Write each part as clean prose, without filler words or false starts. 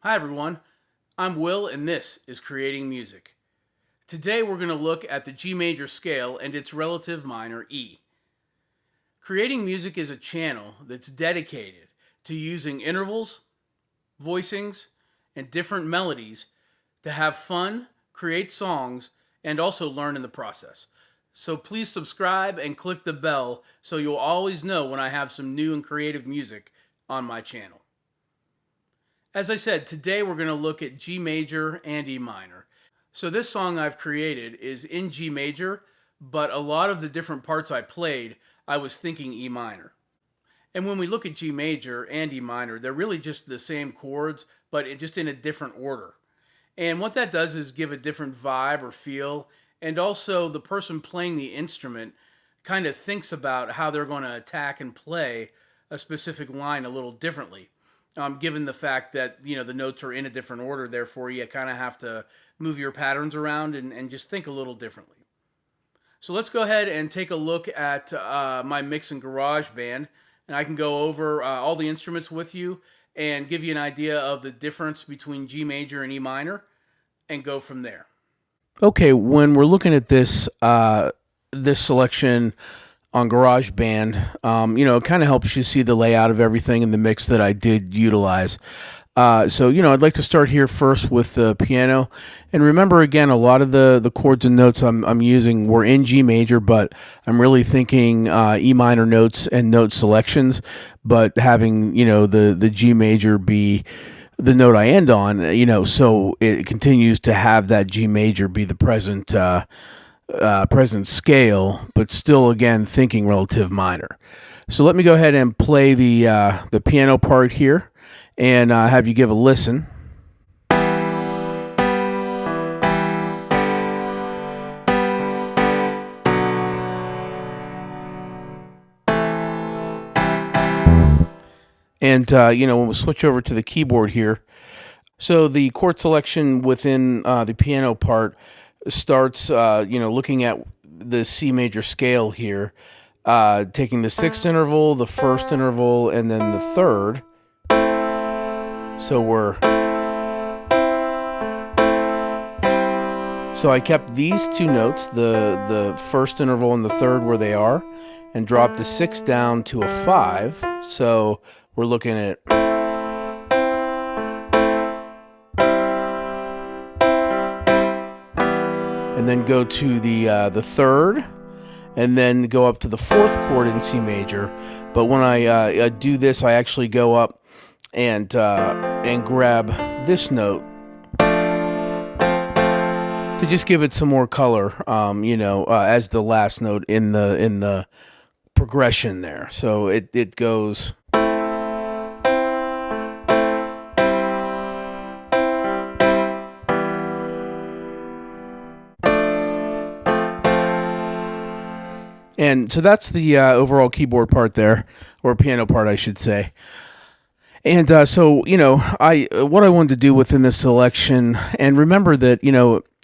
Hi everyone, I'm Will and this is Creating Music. Today we're going to look at the G major scale and its relative minor E. Creating Music is a channel that's dedicated to using intervals, voicings, and different melodies to have fun, create songs, and also learn in the process. So please subscribe and click the bell so you'll always know when I have some new and creative music on my channel. As I said, today we're going to look at G major and E minor. So this song I've created is in G major, but a lot of the different parts I played, I was thinking E minor. And when we look at G major and E minor, they're really just the same chords, but just in a different order. And what that does is give a different vibe or feel, and also the person playing the instrument kind of thinks about how they're going to attack and play a specific line a little differently. Given the fact that the notes are in a different order, therefore you kind of have to move your patterns around and just think a little differently. So let's go ahead and take a look at my mix in GarageBand, and I can go over all the instruments with you and give you an idea of the difference between G major and E minor, and go from there. Okay, when we're looking at this this selection on GarageBand, it kind of helps you see the layout of everything in the mix that I did utilize. So I'd like to start here first with the piano. And remember, again, a lot of the chords and notes I'm using were in G major, but I'm really thinking E minor notes and note selections, but having, the G major be the note I end on, so it continues to have that G major be the present scale, but still, again, thinking relative minor. So let me go ahead and play the piano part here, and have you give a listen. And when we switch over to the keyboard here, so the chord selection within the piano part starts, looking at the C major scale here, taking the sixth interval, the first interval, and then the third. So I kept these two notes, the first interval and the third where they are, and dropped the sixth down to a 5. So we're looking at. And then go to the third, and then go up to the fourth chord in C major. But when I do this, I actually go up and grab this note to just give it some more color, as the last note in the progression there. So it goes. And so that's the overall keyboard part there, or piano part, I should say. And so what I wanted to do within this selection, and remember that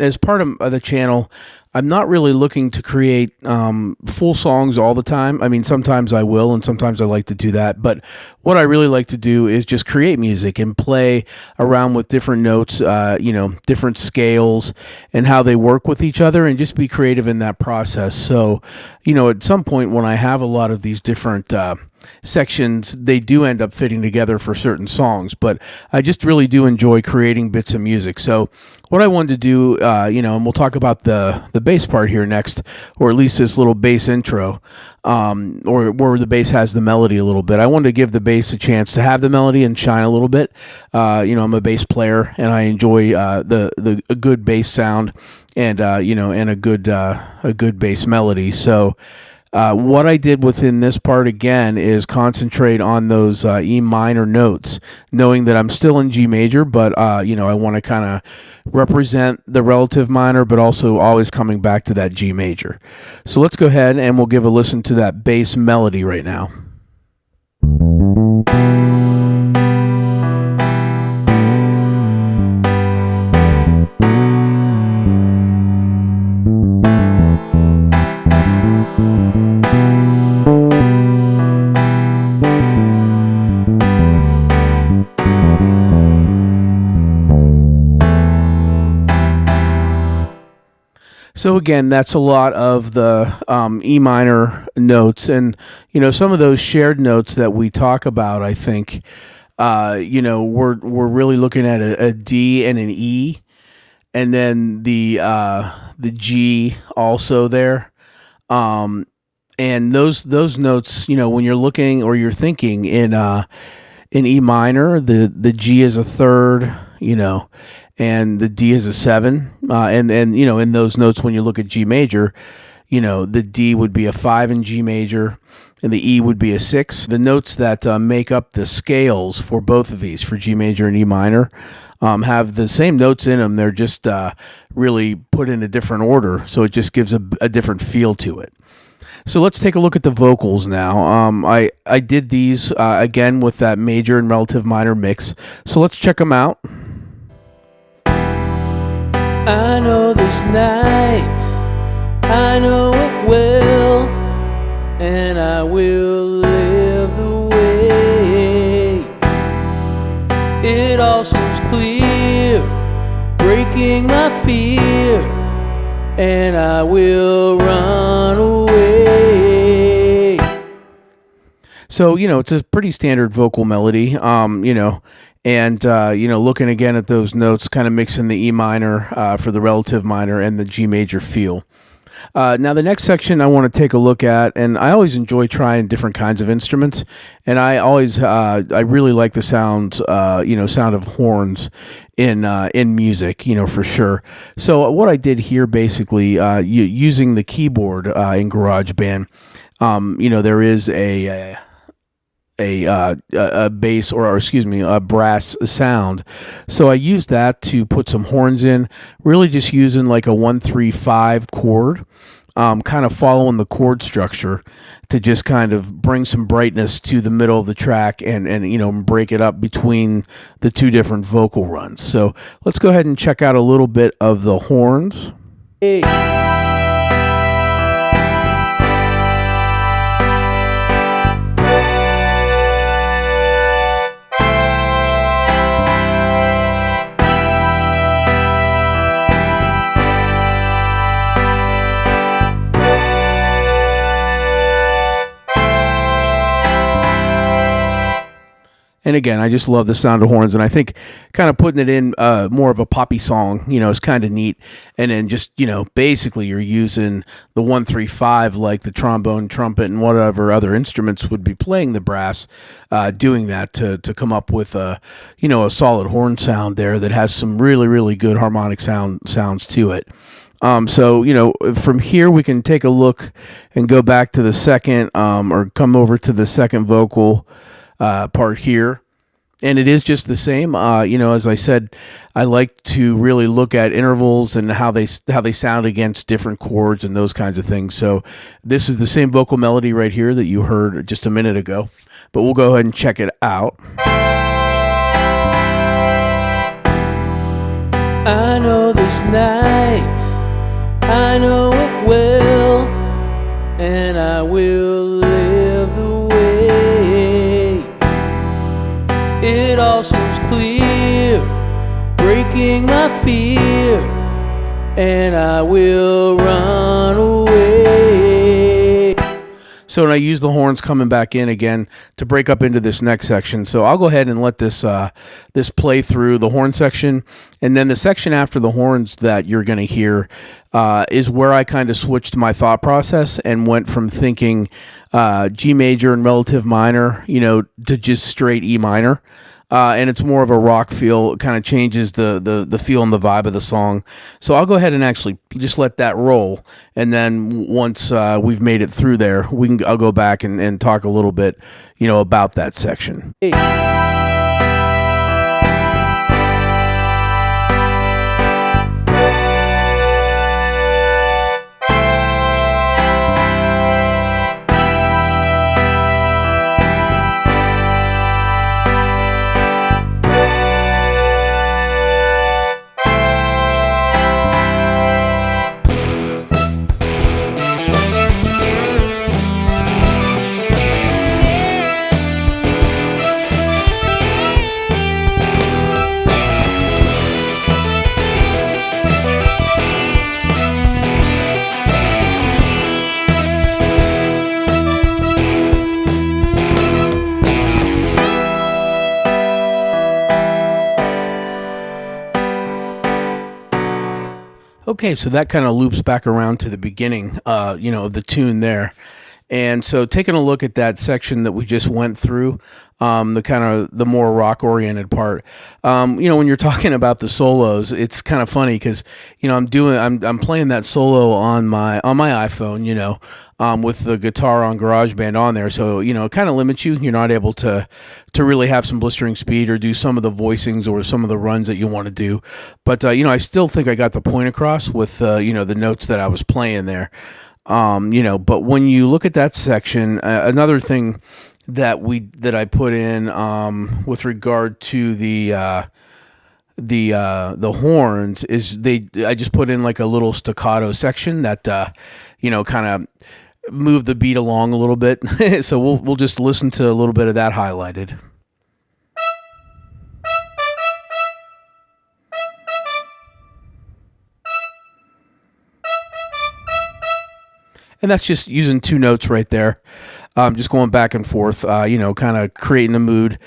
as part of the channel, I'm not really looking to create full songs all the time. I mean, sometimes I will, and sometimes I like to do that. But what I really like to do is just create music and play around with different notes, different scales, and how they work with each other, and just be creative in that process. So, at some point when I have a lot of these different sections, they do end up fitting together for certain songs, but I just really do enjoy creating bits of music. So what I wanted to do, and we'll talk about the bass part here next, or at least this little bass intro, or where the bass has the melody a little bit. I wanted to give the bass a chance to have the melody and shine a little bit. I'm a bass player, and I enjoy a good bass sound, and and a good bass melody. So what I did within this part, again, is concentrate on those E minor notes, knowing that I'm still in G major, but I want to kind of represent the relative minor, but also always coming back to that G major. So let's go ahead and we'll give a listen to that bass melody right now. So again, that's a lot of the E minor notes, and some of those shared notes that we talk about. I think we're really looking at a D and an E, and then the G also there. And those notes, when you're looking or you're thinking in E minor, the G is a third, and the D is a seven, and in those notes when you look at G major, the D would be a five in G major, and the E would be a six. The notes that make up the scales for both of these, for G major and E minor, have the same notes in them. They're just really put in a different order, so it just gives a different feel to it. So let's take a look at the vocals now. I did these again with that major and relative minor mix. So let's check them out. I know this night, I know it well, and I will live the way. It all seems clear, breaking my fear, and I will run away. So, it's a pretty standard vocal melody, and, looking again at those notes, kind of mixing the E minor for the relative minor and the G major feel. Now, the next section I want to take a look at, and I always enjoy trying different kinds of instruments, and I really like the sound of horns in music, for sure. So what I did here, basically, using the keyboard in GarageBand, there is a bass or excuse me, a brass sound. So I used that to put some horns in, really just using like a 1-3-5 chord, kind of following the chord structure to just kind of bring some brightness to the middle of the track and break it up between the two different vocal runs. So let's go ahead and check out a little bit of the horns. Hey. And again, I just love the sound of horns, and I think kind of putting it in more of a poppy song, is kind of neat. And then just, basically you're using the 1-3-5 like the trombone, trumpet, and whatever other instruments would be playing the brass, doing that to come up with a solid horn sound there that has some really, really good harmonic sounds to it. So, from here we can take a look and go back to the second, or come over to the second vocal part here, and it is just the same. As I said, I like to really look at intervals and how they sound against different chords and those kinds of things. So this is the same vocal melody right here that you heard just a minute ago, but we'll go ahead and check it out. I know this night, I know it well, and I will live the way. It all seems clear, breaking my fear, and I will run away. So when I use the horns coming back in again to break up into this next section. So I'll go ahead and let this play through the horn section, and then the section after the horns that you're going to hear is where I kind of switched my thought process and went from thinking G major and relative minor, to just straight E minor. And it's more of a rock feel. It kind of changes the feel and the vibe of the song. So I'll go ahead and actually just let that roll, and then once we've made it through there, I'll go back and talk a little bit, about that section. Hey. Okay, so that kind of loops back around to the beginning, of the tune there. And so taking a look at that section that we just went through, the kind of the more rock oriented part, when you're talking about the solos, it's kind of funny because, I'm playing that solo on my iPhone, with the guitar on GarageBand on there. So, it kind of limits you. You're not able to really have some blistering speed or do some of the voicings or some of the runs that you want to do. But, I still think I got the point across with, the notes that I was playing there. But when you look at that section, another thing that I put in with regard to the horns is I just put in like a little staccato section that kind of move the beat along a little bit. So we'll just listen to a little bit of that highlighted. And that's just using two notes right there, just going back and forth, kind of creating a mood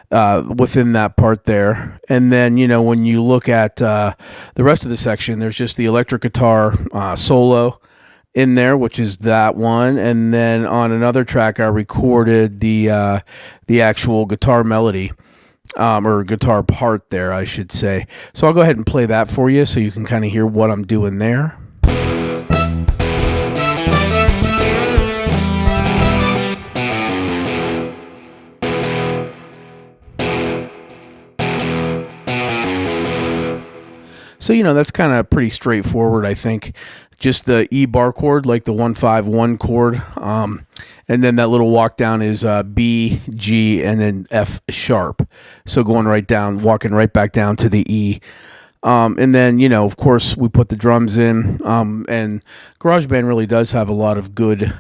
within that part there. And then, when you look at the rest of the section, there's just the electric guitar solo in there, which is that one. And then on another track, I recorded the actual guitar melody. Or guitar part there, I should say. So I'll go ahead and play that for you so you can kind of hear what I'm doing there. So, that's kind of pretty straightforward, I think. Just the E bar chord, like the 1-5-1 chord. And then that little walk down is B, G, and then F sharp. So going right down, walking right back down to the E. And then, of course, we put the drums in. And GarageBand really does have a lot of good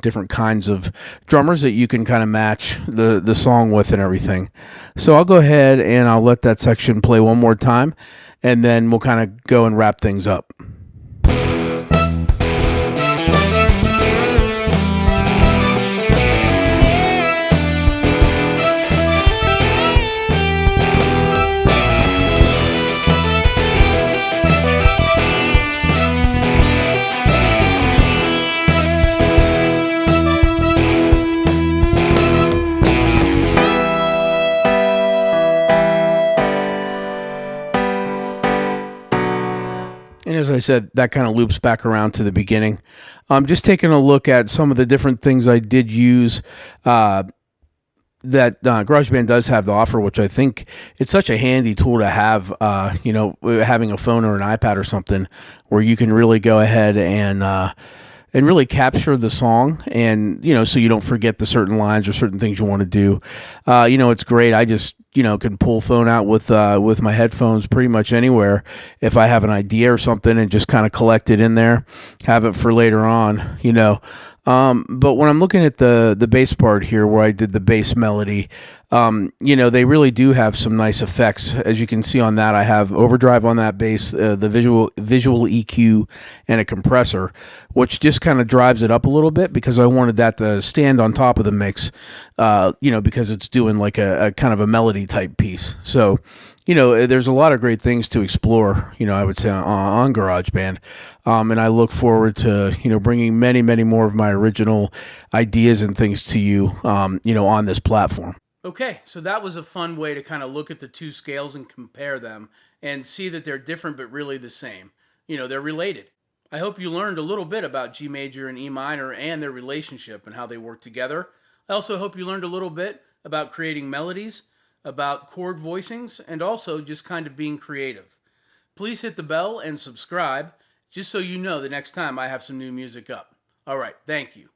different kinds of drummers that you can kind of match the song with and everything. So I'll go ahead and I'll let that section play one more time. And then we'll kind of go and wrap things up. And as I said, that kind of loops back around to the beginning. Just taking a look at some of the different things I did use that GarageBand does have to offer, which I think it's such a handy tool to have, having a phone or an iPad or something where you can really go ahead and really capture the song and, so you don't forget the certain lines or certain things you want to do. It's great. I just, can pull phone out with my headphones pretty much anywhere if I have an idea or something and just kind of collect it in there, have it for later on, But when I'm looking at the bass part here where I did the bass melody, they really do have some nice effects. As you can see on that, I have overdrive on that bass, the visual EQ, and a compressor, which just kind of drives it up a little bit because I wanted that to stand on top of the mix, because it's doing like a kind of a melody type piece. So, there's a lot of great things to explore, I would say on GarageBand. And I look forward to, bringing many, many more of my original ideas and things to you, on this platform. Okay, so that was a fun way to kind of look at the two scales and compare them and see that they're different but really the same. They're related. I hope you learned a little bit about G major and E minor and their relationship and how they work together. I also hope you learned a little bit about creating melodies, about chord voicings, and also just kind of being creative. Please hit the bell and subscribe just so you know the next time I have some new music up. All right, thank you.